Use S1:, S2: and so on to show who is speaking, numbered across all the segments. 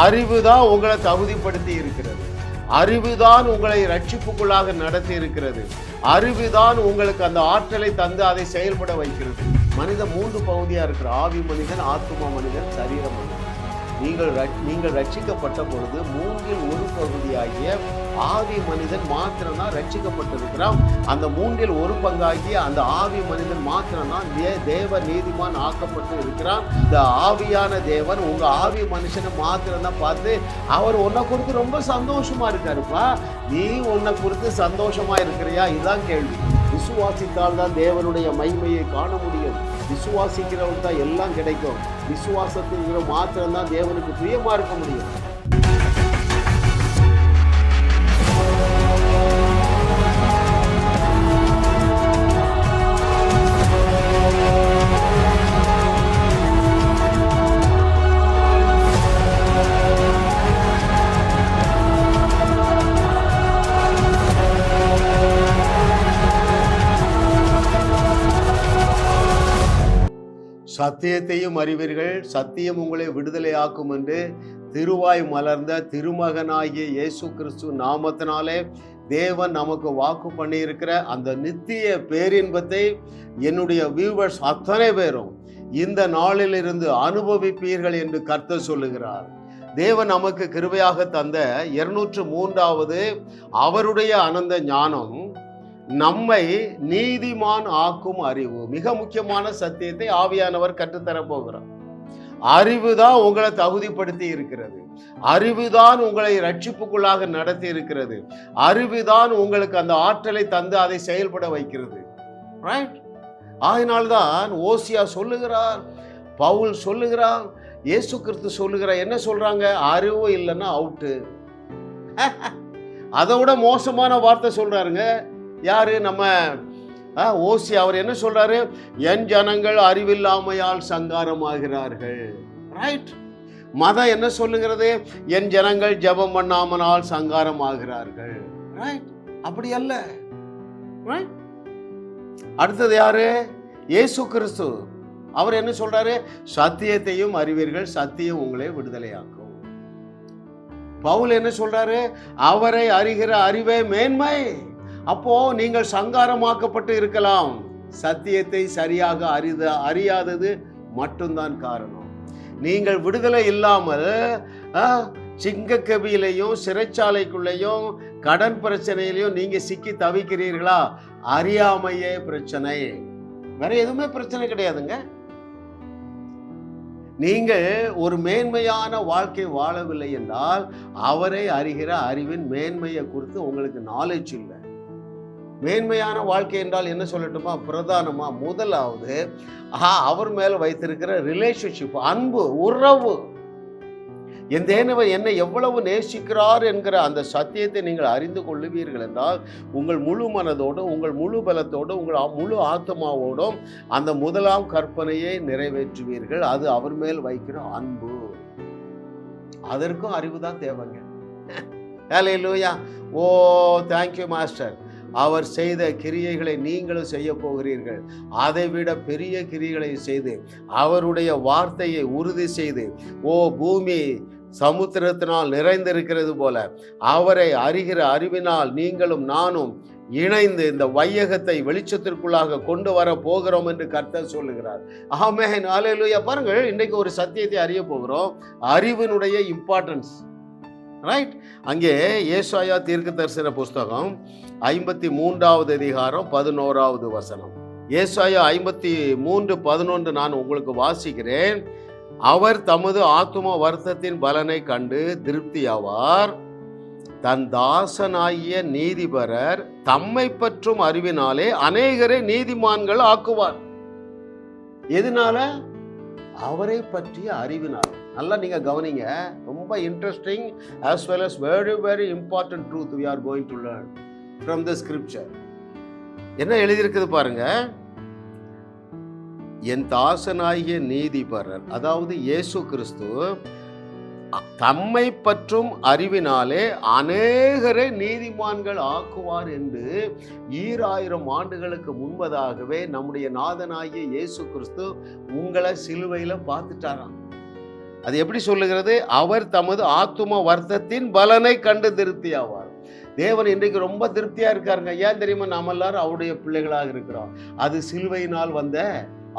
S1: அறிவுதான் உங்களை தகுதிப்படுத்தி இருக்கிறது. அறிவுதான் உங்களை ரட்சிப்புக்குள்ளாக நடத்தி இருக்கிறது. அறிவுதான் உங்களுக்கு அந்த ஆற்றலை தந்து அதை செயல்பட வைக்கிறது. மனிதன் 3 பகுதியா இருக்கிற ஆவி மனிதன், ஆத்துமா மனிதன், சரீர மனிதன். நீங்கள் ரட்சிக்கப்பட்ட பொழுது 3இல் 1 பகுதியாகிய ஆவி மனிதன் மாத்திரம்தான் ரட்சிக்கப்பட்டிருக்கிறான். அந்த 3இல் 1 பங்காகிய அந்த ஆவி மனிதன் மாத்திரம்தான் தேவ நீதிமான் ஆக்கப்பட்டு இருக்கிறான். இந்த ஆவியான தேவன் உங்க ஆவி மனுஷனை மாத்திரம்தான் பார்த்து அவர் உன்னை குறித்து ரொம்ப சந்தோஷமா இருக்காருப்பா. நீ உன்னை குறித்து சந்தோஷமா இருக்கிறியா? இதுதான் கேள்வி. விசுவாசித்தால் தான் தேவனுடைய மகிமையை காண முடியும். விசுவாசிக்கிறவங்க தான் எல்லாம் கிடைக்கும். விசுவாசத்தின் மாத்திரம்தான் தேவனுக்கு பிரியமா இருக்க முடியும். சத்தியத்தையும் அறிவீர்கள், சத்தியம் உங்களை விடுதலையாக்கும் என்று திருவாய் மலர்ந்த திருமகனாகிய இயேசு கிறிஸ்து நாமத்தினாலே தேவன் நமக்கு வாக்கு பண்ணியிருக்கிற அந்த நித்திய பேரின்பத்தை என்னுடைய வியூவர்ஸ் அத்தனை பேரும் இந்த நாளிலிருந்து அனுபவிப்பீர்கள் என்று கர்த்தர் சொல்லுகிறார். தேவன் நமக்கு கிருபையாக தந்த 203வது அவருடைய அனந்த ஞானம் நம்மை நீதிமான் ஆக்கும் அறிவு. மிக முக்கியமான சத்தியத்தை ஆவியானவர் கற்றுத்தர போகிறார். அறிவுதான் உங்களை தகுதிப்படுத்தி இருக்கிறது. அறிவுதான் உங்களை ரட்சிப்புக்குள்ளாக நடத்தி இருக்கிறது. அறிவுதான் உங்களுக்கு அந்த ஆற்றலை தந்து அதை செயல்பட வைக்கிறது. ரைட்? ஆகினால்தான் ஓசியா சொல்லுகிறார், பவுல் சொல்லுகிறார், இயேசு கிறிஸ்து சொல்லுகிறார். என்ன சொல்றாங்க? அறிவு இல்லைன்னா அவுட்டு. அதை விட மோசமான வார்த்தை சொல்றாருங்க. யாரு? நம்ம ஓசி. அவர் என்ன சொல்றாரு? என் ஜனங்கள் அறிவில்லாமையால் சங்காரமாகிறார்கள். ரைட்? மதம் என்ன சொல்லுகிறது? என் ஜனங்கள் ஜெபம் பண்ணாமனால் சங்காரமாகிறார்கள். ரைட்? அப்படி அல்ல. அடுத்தது யாரு? இயேசு கிறிஸ்து. அவர் என்ன சொல்றாரு? சத்தியத்தையும் அறிவீர்கள், சத்தியம் உங்களை விடுதலையாக்கும். பவுல் என்ன சொல்றாரு? அவரை அறிகிற அறிவே மேன்மை. அப்போ நீங்கள் சங்காரமாக்கப்பட்டு இருக்கலாம். சத்தியத்தை சரியாக அறியாதது மட்டும்தான் காரணம். நீங்கள் விடுதலை இல்லாமல் சிங்கக்கவியிலையும் சிறைச்சாலைக்குள்ளேயும் கடன் பிரச்சனையிலையும் நீங்க சிக்கி தவிக்கிறீர்களா? அறியாமையே பிரச்சனை, வேற எதுவுமே பிரச்சனை கிடையாதுங்க. நீங்கள் ஒரு மேன்மையான வாழ்க்கை வாழவில்லை என்றால் அவரை அறிகிற அறிவின் மேன்மையை குறித்து உங்களுக்கு நாலேஜ் இல்லை. மேன்மையான வாழ்க்கை என்றால் என்ன சொல்லட்டுமா? பிரதானமா முதலாவது அவர் மேல வைத்திருக்கிற ரிலேஷன்ஷிப், அன்பு, உறவு. என் தேவன் என்னை எவ்வளவு நேசிக்கிறார் என்கிற அந்த சத்தியத்தை நீங்கள் அறிந்து கொள்ளுவீர்கள் என்றால் உங்கள் முழு மனதோடும், உங்கள் முழு பலத்தோடும், உங்கள் முழு ஆத்மாவோடும் அந்த முதலாம் கற்பனையை நிறைவேற்றுவீர்கள். அது அவர் மேல் வைக்கிற அன்பு. அதற்கும் அறிவு தான் தேவைங்க. ஹல்லேலூயா. ஓ தேங்க்யூ மாஸ்டர். அவர் செய்த கிரியைகளை நீங்களும் செய்ய போகிறீர்கள். அதை விட பெரிய கிரியைகளை செய்து அவருடைய வார்த்தையை உறுதி செய்து, ஓ பூமி சமுத்திரத்தினால் நிறைந்திருக்கிறது போல அவரை அறிகிற அறிவினால் நீங்களும் நானும் இணைந்து இந்த வையகத்தை வெளிச்சத்திற்குள்ளாக கொண்டு வர போகிறோம் என்று கர்த்தர் சொல்லுகிறார். ஆமென். அல்லேலூயா. பாருங்கள், இன்றைக்கு ஒரு சத்தியத்தை அறிய போகிறோம். அறிவினுடைய இம்பார்ட்டன்ஸ். ரைட்? அங்கே ஏசாயா தீர்க்கதரிசன புஸ்தகம் 53வது அதிகாரம் 11வது வசனம். ஏசாயா 53:11 நான் உங்களுக்கு வாசிக்கிறேன். அவர் தமது ஆத்தும வருத்தத்தின் பலனை கண்டு திருப்தியாவார். தன் தாசனாகிய நீதிபரர் தம்மை பற்றும் அறிவினாலே அநேகரை நீதிமான்கள் ஆக்குவார். எதனால? அவரை பற்றிய அறிவினால். நல்லா நீங்க கவனிங்க. ரொம்ப interesting as well as very very important truth we are going to learn from the scripture. என்ன எழுதியிருக்குது பாருங்க. என் தாசனாகிய நீதிபரர், அதாவது இயேசு கிறிஸ்து தம்மை பற்றும் அறிவினாலே அநேகரை நீதிமான்கள் ஆக்குவார் என்று 2000 ஆண்டுகளுக்கு முன்பதாகவே நம்முடைய நாதனாகிய இயேசு கிறிஸ்து உங்களை சிலுவையில பார்த்துட்டாராம். அது எப்படி சொல்லுகிறது? அவர் தமது ஆத்தும வர்த்தத்தின் பலனை கண்டு திருப்தி ஆவார். தேவன் இன்றைக்கு ரொம்ப திருப்தியா இருக்காருங்க. ஏன் தெரியுமா? நாம எல்லாரும் அவருடைய பிள்ளைகளாக இருக்கிறோம். அது சிலுவையினால் வந்த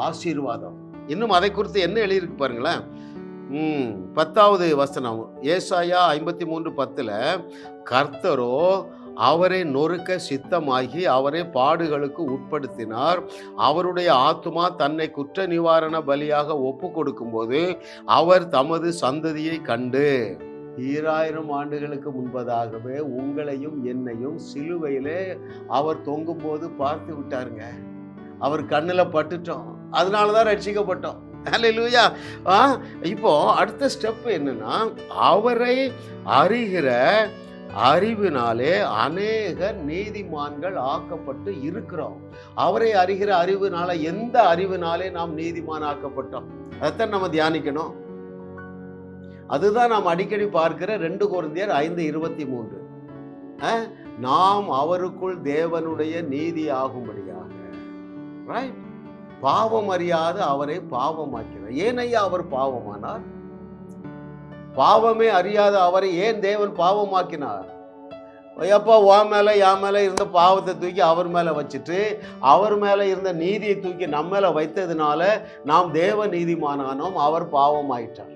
S1: ஆசீர்வாதம். இன்னும் அதை குறித்து என்ன எழுதியிருக்கு பாருங்களேன். 10வது வசனம், ஏசாயா 53:10, கர்த்தரோ அவரை நொறுக்க சித்தமாகி அவரை பாடுகளுக்கு உட்படுத்தினார். அவருடைய ஆத்துமா தன்னை குற்ற நிவாரண பலியாக ஒப்பு கொடுக்கும்போது அவர் தமது சந்ததியை கண்டு 2000 ஆண்டுகளுக்கு முன்பதாகவே உங்களையும் என்னையும் சிலுவையிலே அவர் தொங்கும் போது பார்த்து விட்டாருங்க. அவர் கண்ணில் பட்டுட்டோம், அதனாலதான் ரட்சிக்கப்பட்டோம். ஹல்லேலூயா. இப்போ அடுத்த ஸ்டெப் என்னன்னா, அவரை அறிகிற அறிவினாலே அநேக நீதிமான்கள் ஆக்கப்பட்டு இருக்கிறோம். அவரை அறிகிற அறிவினால, எந்த அறிவினாலே நாம் நீதிமான் ஆக்கப்பட்டோம், அதைத்தான் நம்ம தியானிக்கணும். அதுதான் நாம் அடிக்கடி பார்க்கிற 2 கொரிந்தியர் 5:23. நாம் அவருக்குள் தேவனுடைய நீதி ஆகும்படியாக, ரைட்? பாவம் அறியாத அவரை பாவமாக்கிறார். ஏன் ஐயா அவர் பாவமானார்? பாவமே அறியாத அவரை ஏன் தேவன் பாவமாக்கினார்? எப்போ உன் மேல என் மேல இருந்த பாவத்தை தூக்கி அவர் மேல வச்சுட்டு, அவர் மேல இருந்த நீதியை தூக்கி நம்ம மேல வைத்ததுனால நாம் தேவ நீதிமானானோம். அவர் பாவம் ஆயிட்டார்.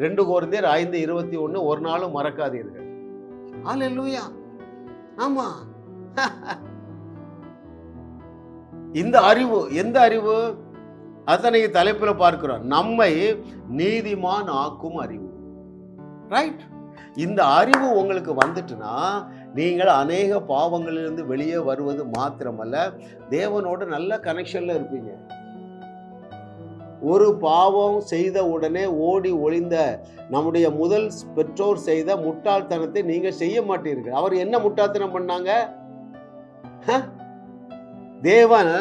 S1: 2 கொரிந்தியர் 5:21 ஒரு நாளும் மறக்காதீர்கள். ஹல்லேலூயா. ஆமா. இந்த அறிவு, எந்த அறிவு? அத்தனை தலைப்பில் பார்க்கிறோம். நம்மை நீதிமான் ஆக்கும் அறிவு, ரைட்? இந்த அறிவு உங்களுக்கு வந்துட்டுனா நீங்கள் அநேக பாவங்களிலிருந்து வெளியே வருவது மாத்திரமல்ல, தேவனோடு நல்ல கனெக்ஷன்ல இருப்பீங்க. ஒரு பாவம் செய்த உடனே ஓடி ஒளிந்த நம்முடைய முதல் பெற்றோர் செய்த முட்டாள்தனத்தை நீங்க செய்ய மாட்டீர்கள். அவர் என்ன முட்டாள்தனம் பண்ணாங்க? தேவன்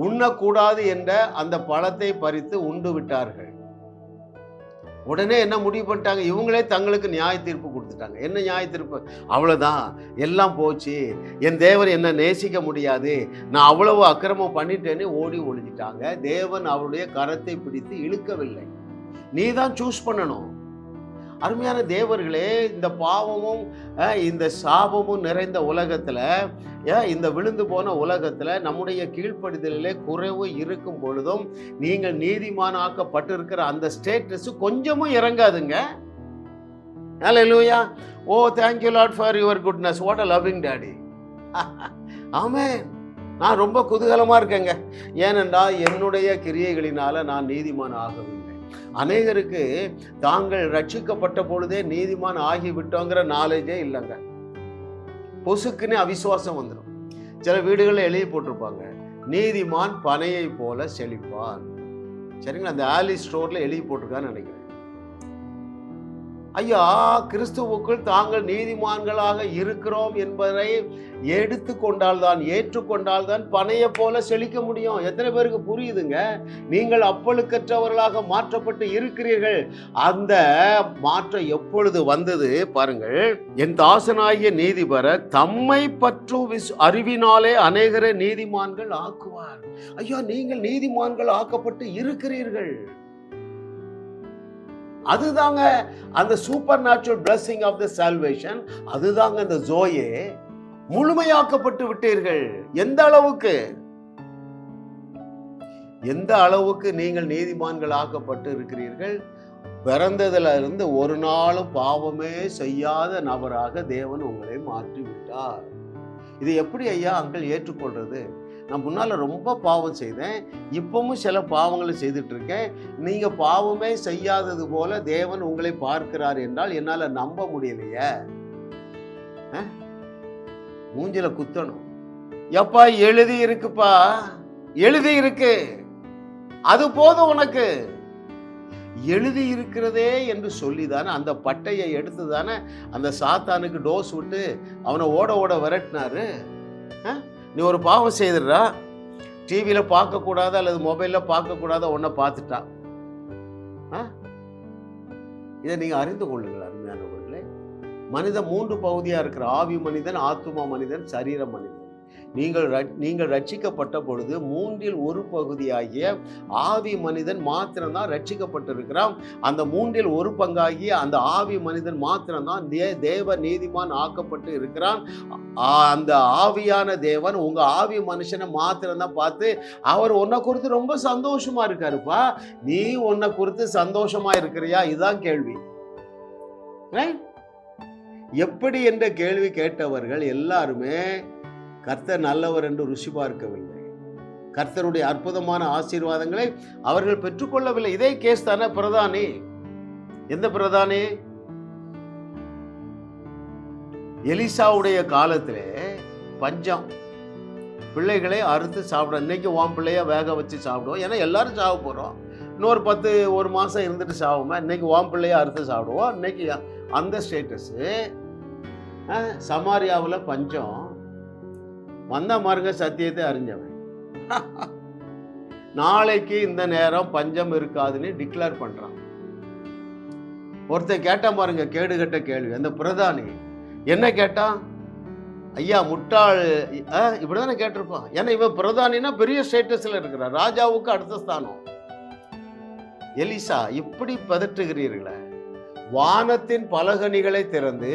S1: உண்ணக்கூடாது என்ற அந்த பழத்தை பறித்து உண்டு விட்டார்கள். உடனே என்ன முடிவு பண்ணிட்டாங்க? இவங்களே தங்களுக்கு நியாய தீர்ப்பு கொடுத்துட்டாங்க. என்ன நியாய தீர்ப்பு? அவ்வளவுதான், எல்லாம் போச்சு, என் தேவன் என்ன நேசிக்க முடியாது, நான் அவ்வளவு அக்கிரமம் பண்ணிட்டேன்னு ஓடி ஒளிஞ்சிட்டாங்க. தேவன் அவருடைய கரத்தை பிடித்து இழுக்கவில்லை. நீ தான் சூஸ் பண்ணணும். அருமையான தேவர்களே, இந்த பாவமும் இந்த சாபமும் நிறைந்த உலகத்துல, இந்த விழுந்து போன உலகத்துல நம்முடைய கீழ்ப்படிதலிலே குறைவு இருக்கும் பொழுதும் நீங்கள் நீதிமானாக்கப்பட்டிருக்கிற அந்த ஸ்டேட்டஸ் கொஞ்சமும் இறங்காதுங்க. ஹல்லேலூயா. ஓ, thank you Lord for your goodness. What a loving daddy. ஆமென். நான் ரொம்ப குதூகலமா இருக்கேங்க. ஏனென்றால் என்னுடைய கிரியைகளினால நான் நீதிமான் ஆகவில்லை. அநேகருக்கு தாங்கள் ரட்சிக்கப்பட்ட பொழுதே நீதிமான் ஆகிவிட்டோங்கிற நாலேஜே இல்லைங்க. பொசுக்குன்னு அவிசுவாசம் வந்துடும். சில வீடுகளில் எழுதி போட்டிருப்பாங்க, நீதிமான் பனையை போல செழிப்பான். சரிங்களா? அந்த ஆலி ஸ்டோர்ல எழுதி போட்டிருக்கான்னு நினைக்கிறேன். ஐயா, கிறிஸ்துவுக்குள் தாங்கள் நீதிமான்களாக இருக்கிறோம் என்பதை எடுத்துக்கொண்டால்தான், ஏற்றுக்கொண்டால்தான் பனையை போல செழிக்க முடியும். எத்தனை பேருக்கு புரியுதுங்க? நீங்கள் அப்பழுக்கற்றவர்களாக மாற்றப்பட்டு இருக்கிறீர்கள். அந்த மாற்றம் எப்பொழுது வந்தது பாருங்கள். என் தாசனாகிய நீதிபரர் தம்மை பற்றும் அறிவினாலே அநேகரை நீதிமான்கள் ஆக்குவார். ஐயா, நீங்கள் நீதிமான்கள் ஆக்கப்பட்டு இருக்கிறீர்கள். அதுதாங்க அந்த supernatural blessing of the salvation. அதுதாங்க அந்த ஜோயே. முழுமையாக்கப்பட்டு விட்டீர்கள். எந்த அளவுக்கு? எந்த அளவுக்கு நீங்கள் நீதிமான்கள் ஆக்கப்பட்டு இருக்கிறீர்கள்? பிறந்ததுல இருந்து ஒரு நாளும் பாவமே செய்யாத நபராக தேவன் உங்களை மாற்றி விட்டார். இது எப்படி ஐயா அங்கிள் ஏற்றுக்கொள்றது? நான் முன்னால ரொம்ப பாவம் செய்தேன், இப்பவும் சில பாவங்களை செய்துட்டு இருக்கேன். நீங்க பாவமே செய்யாதது போல தேவன் உங்களை பார்க்கிறார் என்றால் என்னால நம்ப முடியலையே. மூஞ்சில குத்தணும். எப்பா, எழுதி இருக்குப்பா, எழுதி இருக்கு, அது போதும் உனக்கு. எழுதி இருக்கிறதே என்று சொல்லிதானே அந்த பட்டையை எடுத்து தானே அந்த சாத்தானுக்கு டோஸ் விட்டு அவனை ஓட ஓட விரட்டினாரு. நீ ஒரு பாவம் செய்துடுறா, டிவியில் பார்க்கக்கூடாத அல்லது மொபைலில் பார்க்கக்கூடாத ஒன்றை பார்த்துட்டா. இதை நீங்கள் அறிந்து கொள்ளுங்கள் அருமையானவர்களே. மனிதன் 3 பகுதியாக இருக்கிற, ஆவி மனிதன், ஆத்துமா மனிதன், சரீர மனிதன். நீங்கள் ரட்சிக்கப்பட்ட பொழுது 1/3 பகுதியாகிய ஆவி மனிதன் மாத்திரம்தான் ரட்சிக்கப்பட்டிருக்கிறான். அந்த 1/3 பங்காகிய அந்த ஆவி மனிதன் மாத்திரம்தான் தேவ நீதிமான் ஆக்கப்பட்டு இருக்கிறான். அந்த ஆவியான தேவன் உங்க ஆவி மனுஷனை மாத்திரம்தான் பார்த்து அவர் உன்னை குறித்து ரொம்ப சந்தோஷமா இருக்காருப்பா. நீ உன்னை குறித்து சந்தோஷமா இருக்கிறியா? இதுதான் கேள்வி. எப்படி என்ற கேள்வி கேட்டவர்கள் எல்லாருமே கர்த்தர் நல்லவர் என்று ருசி பார்க்கவில்லை. கர்த்தருடைய அற்புதமான ஆசீர்வாதங்களை அவர்கள் பெற்றுக்கொள்ளவில்லை. இதே கேஸ் தானே பிரதானி. எந்த பிரதானி? எலிசாவுடைய காலத்திலே பஞ்சம். பிள்ளைகளை அறுத்து சாப்பிடும். இன்னைக்கு உன் பிள்ளைய வேக வச்சு சாப்பிடுவோம், ஏன்னா எல்லாரும் சாப்பிட போகிறோம். இன்னொரு 1 மாதம் இருந்துட்டு சாப்பிடுமா. இன்னைக்கு உன் பிள்ளைய அறுத்து சாப்பிடுவோம். இன்னைக்கு அந்த ஸ்டேட்டஸு. சமாரியாவில் பஞ்சம் வந்த மாருங்க சத்தியத்தை அறிஞ்சவன் நாளைக்கு இந்த நேரம் பஞ்சம் இருக்காதுன்னு டிக்ளேர் பண்றான். ஒருத்தர் கேட்டான் பாருங்க, கேடுகட்ட கேள்வி. அந்த பிரதானி என்ன கேட்டான்? ஐயா முட்டாள், இப்படிதானே கேட்டிருப்பான். ஏன்னா இவன் பிரதானினா பெரிய ஸ்டேட்டஸ்ல இருக்கிறான், ராஜாவுக்கு அடுத்த ஸ்தானம். எலிசா, இப்படி பதற்றுகிறீர்களே, வானத்தின் பலகணிகளை திறந்து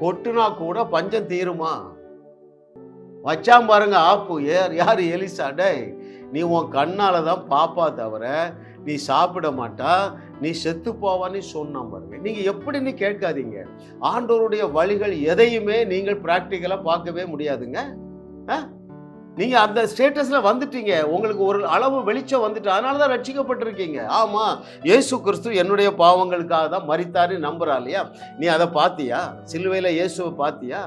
S1: கொட்டுனா கூட பஞ்சம் தீருமா? வச்சாம் பாருங்க ஆப்பு. யாரு? எலிசா. டேய், நீ உன் கண்ணால தான் பாப்பா தவிர நீ சாப்பிட மாட்டா, நீ செத்து போவான்னு சொன்னான் பாருங்க. நீங்க எப்படி கேட்காதீங்க. ஆண்டவருடைய வழிகள் எதையுமே நீங்கள் பிராக்டிக்கலா பார்க்கவே முடியாதுங்க. நீங்க அந்த ஸ்டேட்டஸ்ல வந்துட்டீங்க. உங்களுக்கு ஒரு அளவு வெளிச்சம் வந்துட்டு, அதனாலதான் ரட்சிக்கப்பட்டிருக்கீங்க. ஆமா, இயேசு கிறிஸ்து என்னுடைய பாவங்களுக்காக தான் மரித்தாரு நம்புறா இல்லையா? நீ அதை பார்த்தியா? சிலுவையில இயேசுவை பார்த்தியா?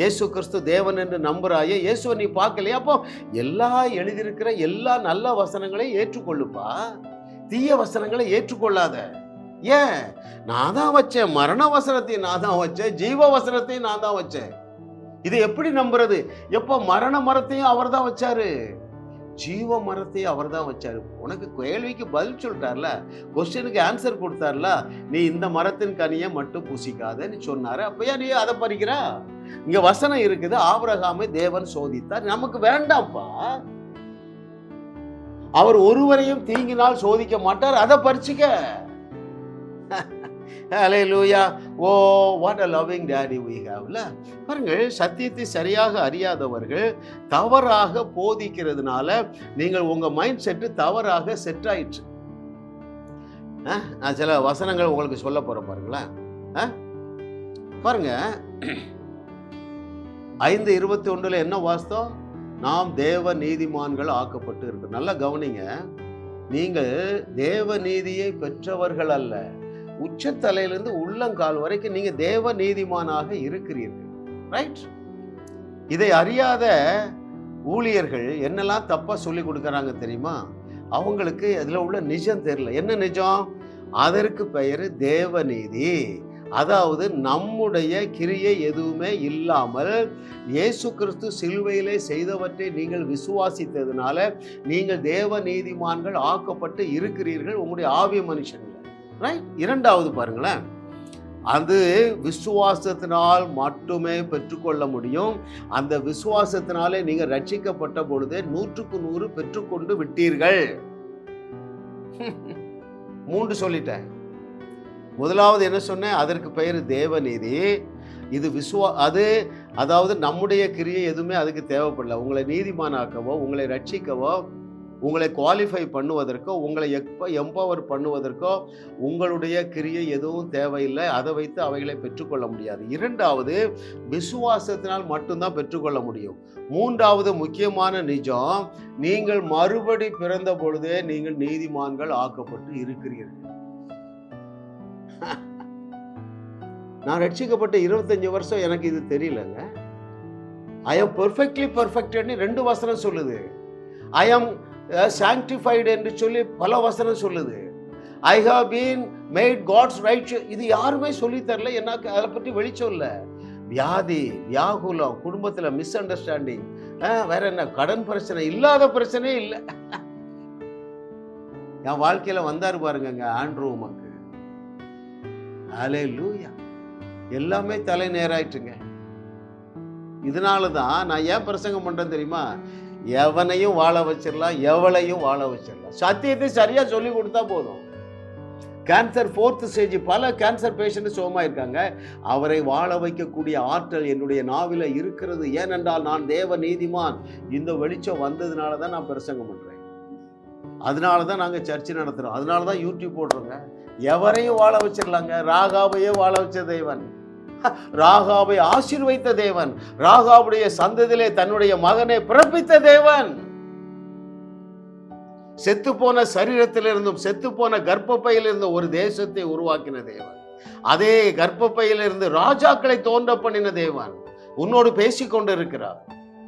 S1: இயேசு கிறிஸ்து தேவன் என்று நம்புறாயே, இயேசுவை நீ பார்க்கலையா? அப்போ எல்லா எழுதியிருக்கிற எல்லா நல்ல வசனங்களையும் ஏற்றுக்கொள்ளுப்பா, தீய வசனங்களை ஏற்றுக்கொள்ளாத. ஏன்? நான் தான் வச்சேன், மரண வசனத்தையும் நான் தான் வச்சேன், ஜீவ வசனத்தையும் நான் தான் வச்சேன். இதை எப்படி நம்புறது? எப்போ மரண மரத்தையும் அவர் தான் வச்சாரு, ஜீவ மரத்தையும் அவர் தான் வச்சாரு. உனக்கு கேள்விக்கு பதில் சொல்லிட்டார்ல, கொஸ்டினுக்கு ஆன்சர் கொடுத்தார்ல, நீ இந்த மரத்தின் கனியை மட்டும் புசிக்காதன்னு சொன்னாரு. அப்பயா நீ அதை பறிக்கிறா? இங்க வசனம் இருக்குது, ஆபிரகாமை தேவன் சோதித்தார். நமக்கு வேண்டாம்ப்பா. அவர் ஒருவரையும் தீங்கினால் சோதிக்க மாட்டார், அதை பறிச்சுக்க. ஹல்லேலூயா. ஓ, what a loving daddy we have. பாருங்கள், சத்தியத்தை சரியாக அறியாதவர்கள் தவறாக போதிக்கிறதுனால நீங்கள் உங்க மைண்ட் செட்டு தவறாக செட் ஆயிடுச்சு. நான் சில வசனங்கள் உங்களுக்கு சொல்ல போறேன் பாருங்களேன். பாருங்க, 5:21 என்ன வாஸ்தவம்? நாம் தேவ நீதிமான்கள் ஆக்கப்பட்டு இருக்கு. நல்லா கவனிங்க. நீங்கள் தேவ நீதியை பெற்றவர்கள் அல்ல, உச்சத்தலையிலிருந்து உள்ளங்கால் வரைக்கும் நீங்க தேவ நீதிமானாக இருக்கிறீர்கள். ரைட்? இதை அறியாத ஊழியர்கள் என்னெல்லாம் தப்பா சொல்லி கொடுக்கறாங்க தெரியுமா? அவங்களுக்கு அதுல உள்ள நிஜம் தெரியல. என்ன நிஜம்? அதற்கு பெயர் தேவ நீதி. அதாவது நம்முடைய கிரியை எதுவுமே இல்லாமல் இயேசு கிறிஸ்து சிலுவையிலே செய்தவற்றை நீங்கள் விசுவாசித்ததுனால நீங்கள் தேவ நீதிமான்கள் ஆக்கப்பட்டு இருக்கிறீர்கள், உங்களுடைய ஆவிய மனுஷன்ல. ரைட்? இரண்டாவது பாருங்களேன், அது விசுவாசத்தினால் மட்டுமே பெற்றுக்கொள்ள முடியும். அந்த விசுவாசத்தினாலே நீங்க ரட்சிக்கப்பட்ட பொழுது 100க்கு 100 பெற்றுக்கொண்டு விட்டீர்கள். 3 சொல்லிட்டேன். முதலாவது என்ன சொன்னேன்? அதற்கு பெயர் தேவநீதி. இது அதாவது நம்முடைய கிரியை எதுவுமே அதுக்கு தேவைப்படல. உங்களை நீதிமானாக்கவோ, உங்களை ரட்சிக்கவோ, உங்களை குவாலிஃபை பண்ணுவதற்கோ, உங்களை எம்பவர் பண்ணுவதற்கோ உங்களுடைய கிரியை எதுவும் தேவையில்லை. அதை வைத்து அவைகளை பெற்றுக்கொள்ள முடியாது. இரண்டாவது, விசுவாசத்தினால் மட்டும்தான் பெற்றுக்கொள்ள முடியும். மூன்றாவது முக்கியமான நிஜம், நீங்கள் மறுபடி பிறந்த பொழுதே நீங்கள் நீதிமான்கள் ஆக்கப்பட்டு இருக்கிறீர்கள். நான் ரட்சிக்கப்பட்ட 25 வருஷம் எனக்கு இது தெரியலங்க. ஐ ஆம் பெர்ஃபெக்ட்லி பெர்ஃபெக்ட்னு 2 வசனம் சொல்லுது. ஐ ஆம் sanctified என்று சொல்லி பல வசனம் சொல்லுது. I have been made God's righteous. இது யாருமே சொல்லி தரல. எனக்கு அதை பற்றி வெளிச்சம் இல்லை. வியாதி, வியாகுலம், குடும்பத்தில் மிஸ் அண்டர்ஸ்டாண்டிங், வேற என்ன, கடன் பிரச்சனை, இல்லாத பிரச்சனையே இல்லை. என் வாழ்க்கையில வந்தாரு பாருங்க ஆண்ட்ரூ உமக்கு. ஹல்லேலூயா. எல்லாமே தலை நேராயிட்டுங்க. இதனால தான் நான் ஏன் பிரசங்கம் பண்ணுறேன் தெரியுமா? எவனையும் வாழ வச்சிடலாம், எவளையும் வாழ வச்சிடலாம். சத்தியத்தை சரியாக சொல்லி கொடுத்தா போதும். கேன்சர் 4th ஸ்டேஜ், பல கேன்சர் பேஷண்ட் சுகமாக இருக்காங்க. அவரை வாழ வைக்கக்கூடிய ஆற்றல் என்னுடைய நாவில இருக்கிறது. ஏனென்றால் நான் தேவ நீதிமான். இந்த வெளிச்சம் வந்ததுனால தான் நான் பிரசங்கம் பண்ணுறேன். அதனால தான் நாங்கள் சர்ச்சை நடத்துகிறோம். அதனால தான் யூடியூப் போடுறோங்க. எவரையும் வாழ வச்சிடலாங்க. ராகாவையே வாழ வச்ச தேவன், ராகாவை ஆசீர்வதித்த தேவன், ராகாவுடைய சந்ததியிலே தன்னுடைய மகனை பிறப்பித்த தேவன், செத்துப்போன சரீரத்திலிருந்தும் செத்துப்போன கர்ப்பப்பையிலிருந்து ஒரு தேசத்தை உருவாக்கின தேவன், அதே கர்ப்பப்பையிலிருந்து ராஜாக்களை தோன்ற பண்ணின தேவன் உன்னோடு பேசிக்கொண்டு இருக்கிறார்.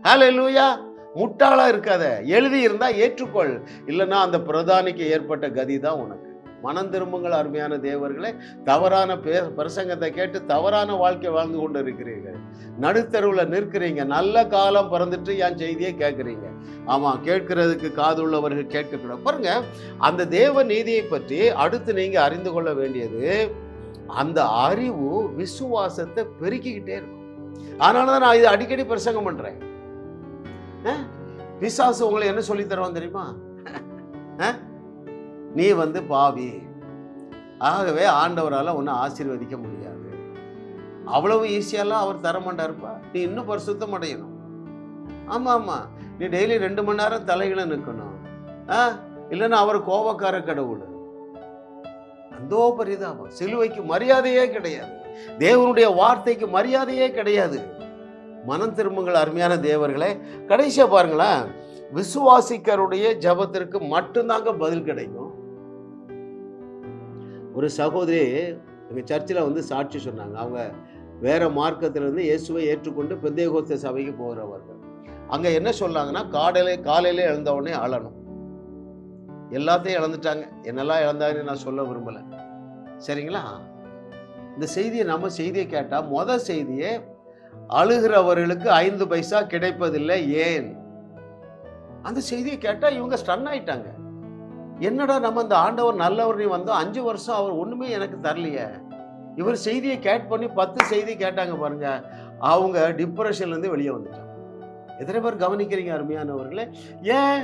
S1: ஹல்லேலூயா. முட்டாளா இருக்காத. எழுதி இருந்தா ஏற்றுக்கொள், இல்லைன்னா அந்த பிரதானிக்கு ஏற்பட்ட கதி தான் உனக்கு. மனம் திரும்புங்கள் அருமையான தேவர்களே. தவறான பிரசங்கத்தை கேட்டு தவறான வாழ்க்கை வாழ்ந்து கொண்டு இருக்கிறீர்கள். நடுத்தருவில் நிற்கிறீங்க. நல்ல காலம் பிறந்துட்டு என் செய்தியை கேட்குறீங்க. ஆமாம், கேட்கறதுக்கு காதுள்ளவர்கள் கேட்கக்கூடாது. பாருங்க, அந்த தேவ நீதியை பற்றி அடுத்து நீங்க அறிந்து கொள்ள வேண்டியது, அந்த அறிவு விசுவாசத்தை பெருக்கிக்கிட்டே இருக்கும். அதனால தான் நான் இது அடிக்கடி பிரசங்கம் பண்றேன். பிசாசு உங்களை என்ன சொல்லி தருவான் தெரியுமா? நீ பாவி, ஆகவே ஆண்டவரால் உன்னை ஆசீர்வதிக்க முடியாது. அவ்வளவு ஈஸியெல்லாம் அவர் தரமாட்டாருப்பா. நீ இன்னும் பரிசுத்தம் அடையணும். ஆமா ஆமா, நீ டெய்லி 2 மணி நேரம் தலைகளை நிற்கணும். இல்லைன்னா அவர் கோபக்கார கடவுள். அந்தோ பரிதாபம். சிலுவைக்கு மரியாதையே கிடையாது. தேவனுடைய வார்த்தைக்கு மரியாதையே கிடையாது. மனம் திரும்புங்கள் அருமையான தேவர்களே. கடைசியா பாருங்களேன், விசுவாசிக்கருடைய ஜபத்திற்கு மட்டும்தாங்க பதில் கிடைக்கும். ஒரு சகோதரி எங்கள் சர்ச்சில் சாட்சி சொன்னாங்க. அவங்க வேற மார்க்கத்திலிருந்து இயேசுவை ஏற்றுக்கொண்டு பெந்தேகோஸ்தே சபைக்கு போகிறவர்கள். அங்கே என்ன சொன்னாங்கன்னா, காலையில் எழுந்த உடனே அழணும். எல்லாத்தையும் இழந்துட்டாங்க. என்னெல்லாம் இழந்தாங்கன்னு நான் சொல்ல விரும்பலை, சரிங்களா? இந்த செய்தியை நம்ம செய்தியை கேட்டால், மொதல் செய்தியே அழுகிறவர்களுக்கு 5 பைசா கிடைப்பதில்லை ஏன்? அந்த செய்தியை கேட்டால் இவங்க ஸ்டன் ஆயிட்டாங்க. என்னடா நம்ம அந்த ஆண்டவர் நல்லவர், நீ 5 வருஷம் அவர் ஒன்றுமே எனக்கு தரலையே. இவர் செய்தியை கேட் பண்ணி 10 செய்தி கேட்டாங்க பாருங்க, அவங்க டிப்ரெஷன்லேருந்து வெளியே வந்துட்டாங்க. எத்தனை பேர் கவனிக்கிறீங்க அருமையானவர்களே? ஏன்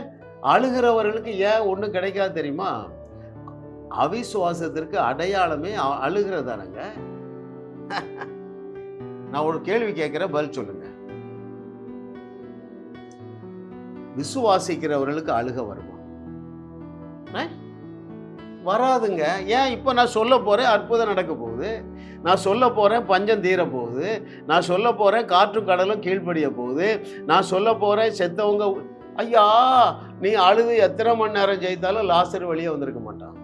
S1: அழுகிறவர்களுக்கு ஏன் ஒன்றும் கிடைக்காது தெரியுமா? அவிசுவாசத்திற்கு அடையாளமே அழுகிறதானங்க. நான் ஒரு கேள்வி கேட்கிறேன், பதில் சொல்லுங்க. விசுவாசிக்கிறவர்களுக்கு அழுக வருமா? வராதுங்க. ஏன்? இப்போ நான் சொல்ல போறேன், அற்புதம் நடக்க போகுது. நான் சொல்ல போறேன், பஞ்சம் தீர போகுது. நான் சொல்ல போறேன், காற்றும் கடலும் கீழ்ப்படிய போகுது. நான் சொல்ல போறேன், செத்தவங்க. ஐயா, நீ அழுது எத்தனை மணி நேரம் ஜெயித்தாலும் லாசர் வெளியே வந்திருக்க மாட்டான்.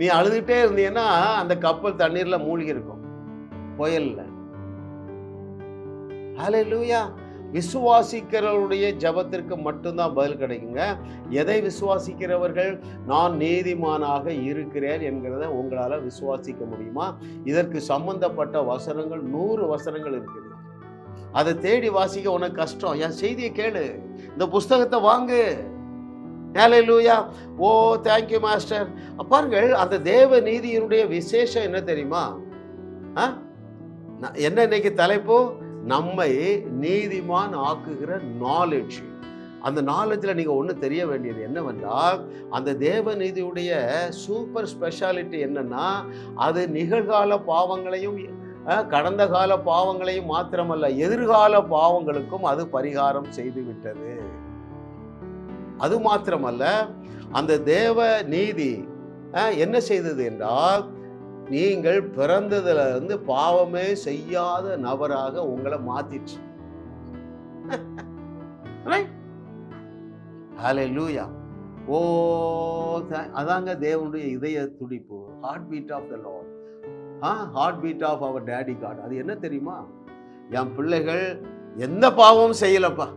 S1: நீ அழுதுகிட்டே இருந்தீங்கன்னா அந்த கப்பல் தண்ணீர்ல மூழ்கி இருக்கும், புயல்ல. ஹல்லேலூயா. விசுவாசிக்கிறவருடைய ஜபத்திற்கு மட்டும்தான் பதில் கிடைக்குங்க. எதை விசுவாசிக்கிறவர்கள்? நான் நீதிமானாக இருக்கிறேன் என்கிறத உங்களால் விசுவாசிக்க முடியுமா? இதற்கு சம்பந்தப்பட்ட வசனங்கள் 100 வசனங்கள் இருக்குது. அதை தேடி வாசிக்க உனக்கு கஷ்டம். என் செய்தியை கேளு, இந்த புஸ்தகத்தை வாங்கு. ஹல்லேலூயா. ஓ தேங்க்யூ மாஸ்டர். பாருங்கள், அந்த தேவ நீதியினுடைய விசேஷம் என்ன தெரியுமா? என்ன இன்னைக்கு தலைப்பு? நம்மை நீதிமான் ஆக்குகிற நாலேஜ். அந்த நாலேஜில் நீங்கள் ஒன்று தெரிய வேண்டியது என்னவென்றால், அந்த தேவ நீதியுடைய சூப்பர் ஸ்பெஷாலிட்டி என்னன்னா, அது நிகழ்கால பாவங்களையும் கடந்த கால பாவங்களையும் மாத்திரமல்ல, எதிர்கால பாவங்களுக்கும் அது பரிகாரம் செய்து விட்டது. அது மாத்திரமல்ல, அந்த தேவ நீதி என்ன செய்தது என்றால், நீங்கள் பிறந்ததுல இருந்து பாவமே செய்யாத நபராக உங்களை மாத்திச்சு. ஹல்லேலூயா. ஓ அதாங்க தேவனுடைய இதய துடிப்பு. Heart beat of the lord. Heart beat of our daddy god. அது என்ன தெரியுமா? என் பிள்ளைகள் எந்த பாவமும் செய்யலப்பா.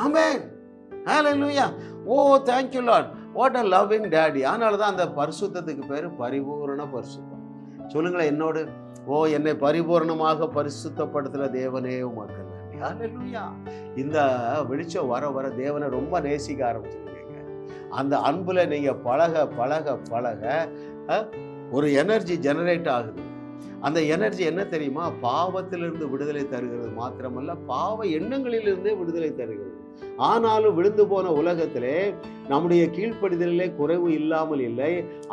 S1: Amen. Hallelujah. Oh thank you lord. What a loving daddy. அதனால தான் அந்த பரிசுத்தத்துக்கு பேர் பரிபூரண பரிசுத்தம். சொல்லுங்களேன் என்னோடு. ஓ என்னை பரிபூர்ணமாக பரிசுத்தப்படுத்துகிற தேவனே உமக்கு நன்றி. ஹல்லேலூயா. இந்த வெளிச்சம் வர வர தேவனை ரொம்ப நேசிக்க ஆரம்பிச்சிருக்கீங்க. அந்த அன்புல நீங்க பழக பழக பழக ஒரு எனர்ஜி ஜெனரேட் ஆகுது. அந்த எனர்ஜி என்ன தெரியுமா? பாவத்திலிருந்து விடுதலை தருகிறது மாத்திரமல்ல, பாவ எண்ணங்களிலிருந்தே விடுதலை தருகிறது. ஆனாலும் விழுந்து போன உலகத்திலே நம்முடைய கீழ்ப்படிதலிலே குறைவு இல்லாமல் இல்லை.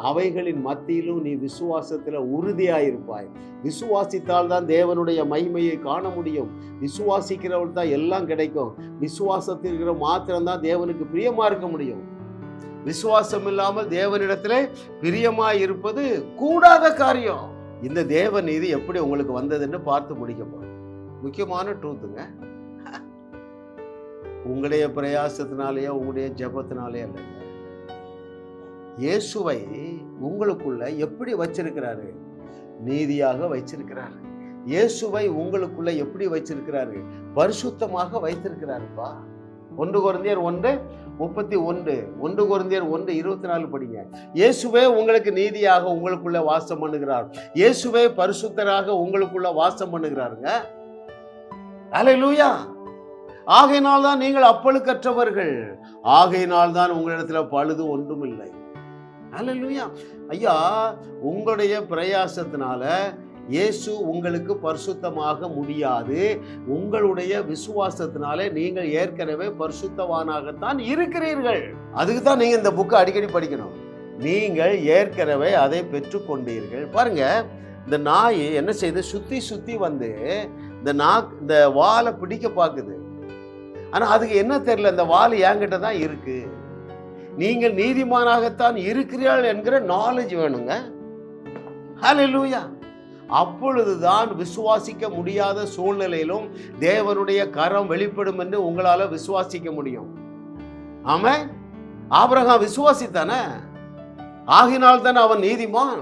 S1: அவைகளின் மத்தியிலும் நீ விசுவாசத்தில் உறுதியாயிருப்பாய். விசுவாசித்தால் தான் தேவனுடைய மகிமையை காண முடியும். விசுவாசிக்கிறவள் தான் எல்லாம் கிடைக்கும். விசுவாசத்திற்கிற மாத்திரம்தான் தேவனுக்கு பிரியமா இருக்க முடியும். விசுவாசம் இல்லாமல் தேவனிடத்திலே பிரியமாய் இருப்பது கூடாத காரியம். இந்த தேவ நீதி எப்படி உங்களுக்கு வந்ததுன்னு பார்த்து முடிக்க போறோம். முக்கியமான ட்ரூத்துங்க. உங்களுடைய பிரயாசத்தினாலேயோ உங்களுடைய ஜெபத்தினாலே இல்லைங்க. இயேசுவை உங்களுக்குள்ள எப்படி வச்சிருக்கிறாரு? நீதியாக வச்சிருக்கிறாரு. இயேசுவை உங்களுக்குள்ள எப்படி வச்சிருக்கிறாரு? பரிசுத்தமாக வைத்திருக்கிறாருப்பா. 1 கொரிந்தியர் 1:31, 1 கொரிந்தியர் 1:24 படிங்க. இயேசுவே உங்களுக்கு நீதியாக உங்களுக்குள்ள வாசம் பண்ணுகிறார். இயேசுவே பரிசுத்தராக உங்களுக்குள்ள வாசம் பண்ணுகிறாருங்க. அல்லேலூயா. ஆகையினால் தான் நீங்கள் அப்பழுக்கற்றவர்கள். ஆகையினால் தான் உங்களிடத்தில் பழுது ஒன்றும் இல்லை. அல்லேலூயா. ஐயா, உங்களுடைய பிரயாசத்தினால இயேசு உங்களுக்கு பரிசுத்தமாக முடியாது. உங்களுடைய விசுவாசத்தினாலே நீங்கள் ஏற்கனவே பரிசுத்தவானாகத்தான் இருக்கிறீர்கள். அதுக்கு தான் நீங்க இந்த புக்கை அடிக்கடி படிக்கணும். நீங்கள் ஏற்கனவே அதை பெற்றுக்கொண்டீர்கள். பாருங்க, இந்த நாய் என்ன செய்யுது? சுத்தி சுத்தி வந்து இந்த வாலை பிடிக்க பார்க்குது. ஆனா அதுக்கு என்ன தெரியல, இந்த வால் என்கிட்ட தான் இருக்கு. நீங்கள் நீதிமானாகத்தான் இருக்கிறீர்கள் என்கிற நாலேஜ் வேணுங்க. ஹல்லேலூயா. அப்பொழுதுதான் விசுவாசிக்க முடியாத சூழ்நிலையிலும் தேவனுடைய கரம் வெளிப்படும் என்று உங்களால விசுவாசிக்க முடியும். ஆமென். ஆபிரகாம் விசுவாசித்தானே, ஆகினால் தான் அவன் நீதிமான்.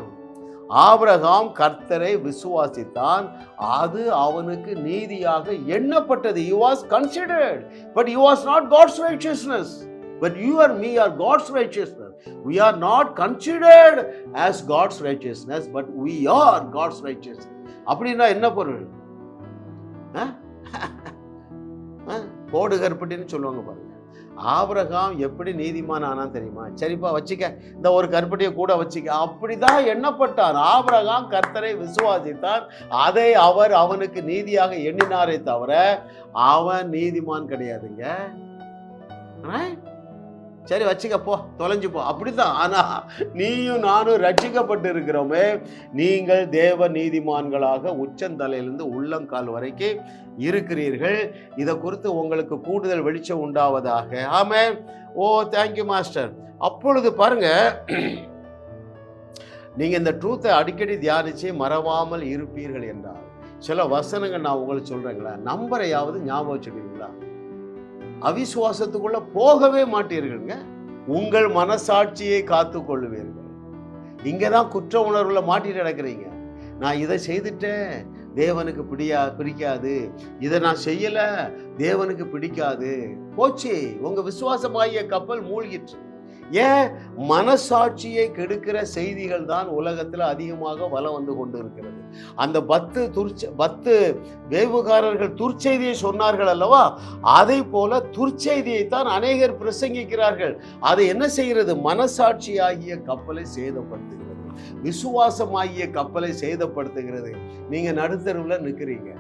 S1: ஆபிரகாம் கர்த்தரை விசுவாசித்தான், அது அவனுக்கு நீதியாக எண்ணப்பட்டது. He was considered, but he was not God's righteousness. But you and me are God's righteousness. We are not considered as God's righteousness, but we are God's righteousness. அப்படின்னா என்ன பொருள்? போடு கருப்பட்டின்னு சொல்லுவாங்க பாருங்க. ஆபிரகாம் எப்படி நீதிமான் ஆனா தெரியுமா? சரிப்பா வச்சுக்க, இந்த ஒரு கருப்பட்டியை கூட வச்சுக்க. அப்படிதான் எண்ணப்பட்டார். ஆபிரகாம் கர்த்தரை விசுவாசித்தார், அதை அவர் அவனுக்கு நீதியாக எண்ணினாரே தவிர அவன் நீதிமான் கிடையாதுங்க. சரி வச்சுக்க, போ, தொலைஞ்சு போ, அப்படித்தான். ஆனா நீயும் நானும் ரட்சிக்கப்பட்டு இருக்கிறோமே, நீங்கள் தேவ நீதிமான்களாக உச்சந்தலையிலிருந்து உள்ளங்கால் வரைக்கும் இருக்கிறீர்கள். இதை குறித்து உங்களுக்கு கூடுதல் வெளிச்சம் உண்டாவதாக. ஆமென். ஓ தேங்க்யூ மாஸ்டர். அப்பொழுது பாருங்க, நீங்க இந்த ட்ரூத்தை அடிக்கடி தியானிச்சு மறவாமல் இருப்பீர்கள் என்றால் சில வசனங்கள் நான் உங்களுக்கு சொல்றேங்களா, நம்பரையாவது ஞாபகம் வச்சுக்கிறீங்களா? அவிசுவாசத்துக்குள்ள போகவே மாட்டீர்கள்ங்க. உங்கள் மனசாட்சியை காத்து கொள்ளுவீர்கள். இங்கதான் குற்ற உணர்வுல மாட்டிட்டு நடக்கிறீங்க. நான் இதை செய்துட்டேன், தேவனுக்கு பிடிக்காது. இதை நான் செய்யல, தேவனுக்கு பிடிக்காது. போச்சு, உங்க விசுவாசமாகிய கப்பல் மூழ்கிற்று. ஏன்? மனசாட்சியை கெடுக்கிற செய்திகள் தான் உலகத்தில் அதிகமாக வலம் வந்து கொண்டு இருக்கிறது. அந்த 10 வேவுகாரர்கள் துர்ச்செய்தியை சொன்னார்கள் அல்லவா, அதை போல துர்ச்செய்தியை தான் அநேகர் பிரசங்கிக்கிறார்கள். அது என்ன செய்கிறது? மனசாட்சியாகிய கப்பலை சேதப்படுத்துகிறது, விசுவாசமாகிய கப்பலை சேதப்படுத்துகிறது. நீங்க நடுத்தருவில் நிற்கிறீங்க,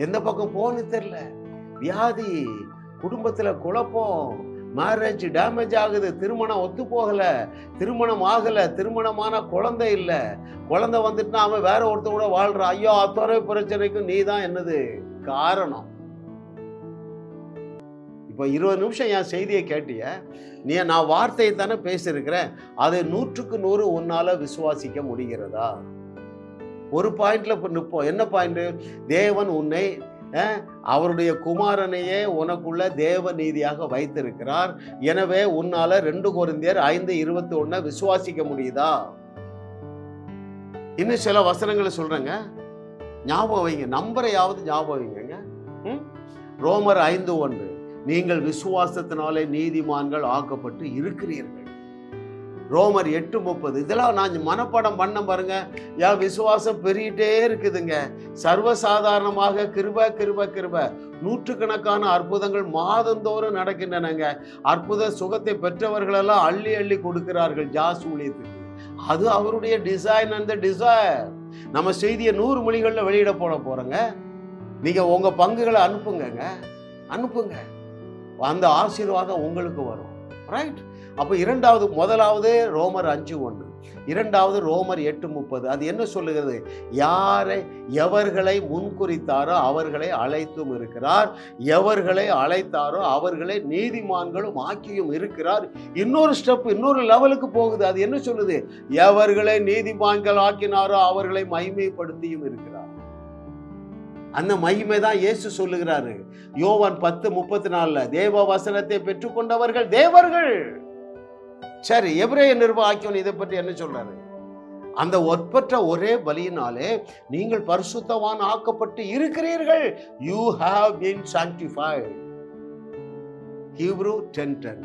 S1: எந்த பக்கம் போன்னு தெரியல, வியாதி, குடும்பத்துல குழப்பம், மேரேஜ் டேமேஜ் ஆகுது, திருமணம் ஒத்து போகல, திருமணம் ஆகல, திருமணமான குழந்தை இல்லை, குழந்தை வந்துட்டுனா அவன் வேற ஒருத்த கூட வாழ்றான். ஐயோ, அத்தனை பிரச்சனைக்கும் நீ தான் என்னது காரணம். இப்போ 20 நிமிஷம் என் செய்தியை கேட்டிய, நான் வார்த்தையை தானே பேசியிருக்கிறேன், அதை 100க்கு 100 உன்னால விசுவாசிக்க முடிகிறதா? ஒரு பாயிண்ட்ல நிற்போம். என்ன பாயிண்ட்? தேவன் உன்னை அவருடைய குமாரனையே உனக்குள்ள தேவ நீதியாக வைத்திருக்கிறார். எனவே உன்னால 2 கொரிந்தியர் 5:21 விசுவாசிக்க முடியுதா? இன்னும் சில வசனங்களை சொல்றேங்க, ஞாபகம் வைங்க, நம்பரையாவது ஞாபகம் வைங்க. ரோமர் 5:1, நீங்கள் விசுவாசத்தினாலே நீதிமான்கள் ஆக்கப்பட்டு இருக்கிறீர்கள். ரோமர் 8:30, இதெல்லாம் நான் மனப்பாடம் பண்ண பாருங்க. என் விசுவாசம் பெருகிட்டே இருக்குதுங்க. சர்வசாதாரணமாக கிருபை கிருபை கிருபை, நூற்றுக்கணக்கான அற்புதங்கள் மாதந்தோறும் நடக்கின்றனங்க. அற்புத சுகத்தை பெற்றவர்களெல்லாம் அள்ளி அள்ளி கொடுக்கிறார்கள் ஜாஸ் ஊழியத்துக்கு. அது அவருடைய டிசைன், அந்த டிசைர். நம்ம செய்தியை 100 மொழிகளில் வெளியிட போகிறோங்க. நீங்கள் உங்கள் பங்குகளை அனுப்புங்க. அந்த ஆசீர்வாதம் உங்களுக்கு வரும். ரைட்? அப்போ முதலாவது ரோமர் 5:1, இரண்டாவது ரோமர் 8:30. அது என்ன சொல்லுகிறது? எவர்களை முன்குறித்தாரோ அவர்களை அழைத்தும் இருக்கிறார், எவர்களை அழைத்தாரோ அவர்களை நீதிமான்களும் ஆக்கியும் இருக்கிறார். இன்னொரு ஸ்டெப், இன்னொரு லெவலுக்கு போகுது. அது என்ன சொல்லுது? எவர்களை நீதிமான்கள் ஆக்கினாரோ அவர்களை மகிமைப்படுத்தியும் இருக்கிறார். அந்த மகிமை தான் இயேசு சொல்லுகிறாரு யோவான் 10:34. தேவ வசனத்தை பெற்றுக்கொண்டவர்கள் தேவர்கள். சரி, எபிரேய நிருப ஆக்கியோன் இதை பற்றி என்ன சொல்றாரு? அந்த ஒப்பற்ற ஒரே பலியினாலே நீங்கள் பரிசுத்தவான் ஆக்கப்பட்டு இருக்கிறீர்கள். You have been sanctified. Hebrew 10:10.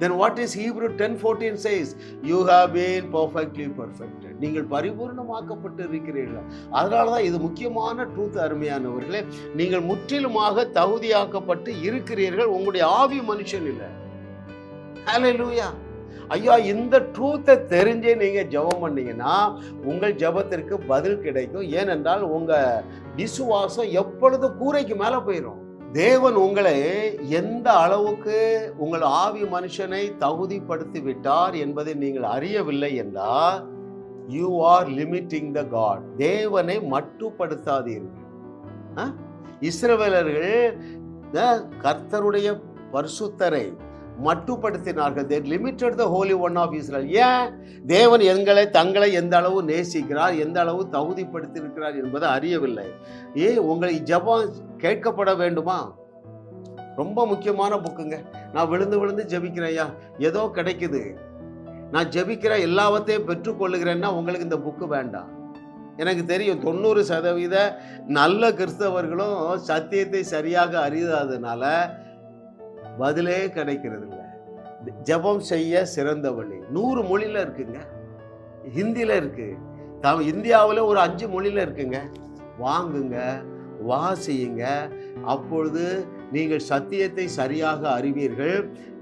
S1: Then what is Hebrew 10:14 says? You have been perfectly perfected. நீங்கள் பரிபூர்ணமாக்கப்பட்டு இருக்கிறீர்கள். அதனால தான் இது முக்கியமான ட்ரூத். அருமையானவர்களே, நீங்கள் முற்றிலுமாக தகுதியாக்கப்பட்டு இருக்கிறீர்கள். உங்களுடைய ஆவி மனுஷன் இல்லை. ஹல்லேலூயா. ஐயா, இந்த ட்ரூத்தை தெரிஞ்சே நீங்கள் ஜெபம் பண்ணீங்கன்னா உங்கள் ஜெபத்திற்கு பதில் கிடைக்கும். ஏனென்றால் உங்கள் விசுவாசம் எப்பொழுதும் கூரைக்கு மேலே போயிடும். தேவன் உங்களை எந்த அளவுக்கு உங்கள் ஆவி மனுஷனை தகுதிப்படுத்தி விட்டார் என்பதை நீங்கள் அறியவில்லை என்றால் you are limiting the God. தேவனை மட்டுப்படுத்தாதீர்கள். இஸ்ரவேலர்கள் கர்த்தருடைய பரிசுத்தரை மட்டுப்படுத்தினார்கள். they limited the holy one of Israel. ஏன்? தேவன் தங்களை எந்த அளவு நேசிக்கிறார், எந்த அளவு தகுதிப்படுத்தி இருக்கிறார் என்பதை அறியவில்லை. உங்களை ஜெபம் கேட்கப்பட வேண்டுமா? ரொம்ப முக்கியமான புக்குங்க. நான் விழுந்து ஜெபிக்கிறேன், ஐயா ஏதோ கிடைக்குது, நான் ஜெபிக்கிற எல்லாவற்றையும் பெற்றுக்கொள்ளுகிறேன்னா உங்களுக்கு இந்த புக்கு வேண்டாம். எனக்கு தெரியும் 90% நல்ல கிறிஸ்தவர்களும் சத்தியத்தை சரியாக அறியாததுனால பதிலே கிடைக்கிறது இல்லை. ஜெபம் செய்ய சிறந்த வழி 100 மொழியில் இருக்குங்க. ஹிந்தியில் இருக்கு, இந்தியாவில் ஒரு 5 மொழியில் இருக்குங்க. வாங்குங்க, வாசியுங்க. அப்பொழுது நீங்கள் சத்தியத்தை சரியாக அறிவீர்கள்,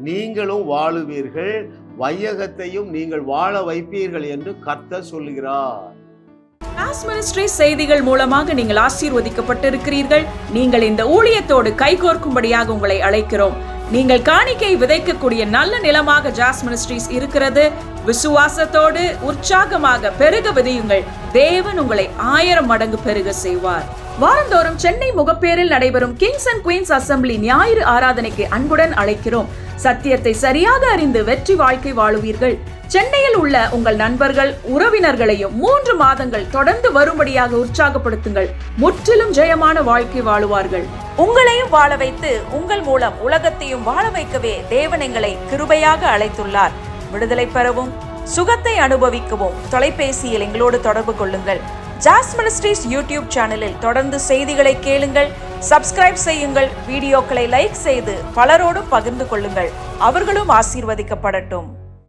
S1: நீங்களும் வாழுவீர்கள், வையகத்தையும் நீங்கள் வாழ வைப்பீர்கள் என்று கர்த்தர் சொல்லுகிறார்.
S2: ஜாஸ் மினிஸ்ட்ரிஸ் செய்திகள் மூலமாக நீங்கள் ஆசீர்வதிக்கப்பட்டிருக்கிறீர்கள். நீங்கள் இந்த ஊழியத்தோடு கைகோர்க்கும்படியாக உங்களை அழைக்கிறோம். நீங்கள் காணிக்கை விதைக்கக்கூடிய நல்ல நிலமாக ஜாஸ் மினிஸ்ட்ரிஸ் இருக்கிறது. விசுவாசத்தோடு உற்சாகமாக பெருக விதையுங்கள். தேவன் உங்களை 1000 மடங்கு பெருக செய்வார். வாரந்தோறும் சென்னை முகப்பேரில் நடைபெறும் கிங்ஸ் அண்ட் குயின்ஸ் அசெம்பிளி ஞாயிறு ஆராதனைக்கு அன்புடன் அழைக்கிறோம். சத்தியத்தை சரியாக அறிந்து வெற்றி வாழ்க்கை வாழுவீர்கள். சென்னையில் உள்ள உங்கள் நண்பர்கள், உறவினர்களையும் 3 மாதங்கள் தொடர்ந்து வரும்படியாக உற்சாகப்படுத்துங்கள். முற்றிலும் ஜெயமான வாழ்க்கை வாழுவார்கள். உங்களையும் வாழ வைத்து உங்கள் மூலம் உலகத்தையும் வாழ வைக்கவே தேவன் எங்களை கிருபையாக அழைத்துள்ளார். விடுதலை பெறவும் சுகத்தை அனுபவிக்கவும் தொலைபேசியில் எங்களோடு தொடர்பு கொள்ளுங்கள். ஜாஸ் மினிஸ்ட்ரிஸ் யூடியூப் சேனலில் தொடர்ந்து செய்திகளை கேளுங்கள். சப்ஸ்கிரைப் செய்யுங்கள். வீடியோக்களை லைக் செய்து பலரோடும் பகிர்ந்து கொள்ளுங்கள். அவர்களும் ஆசீர்வதிக்கப்படட்டும்.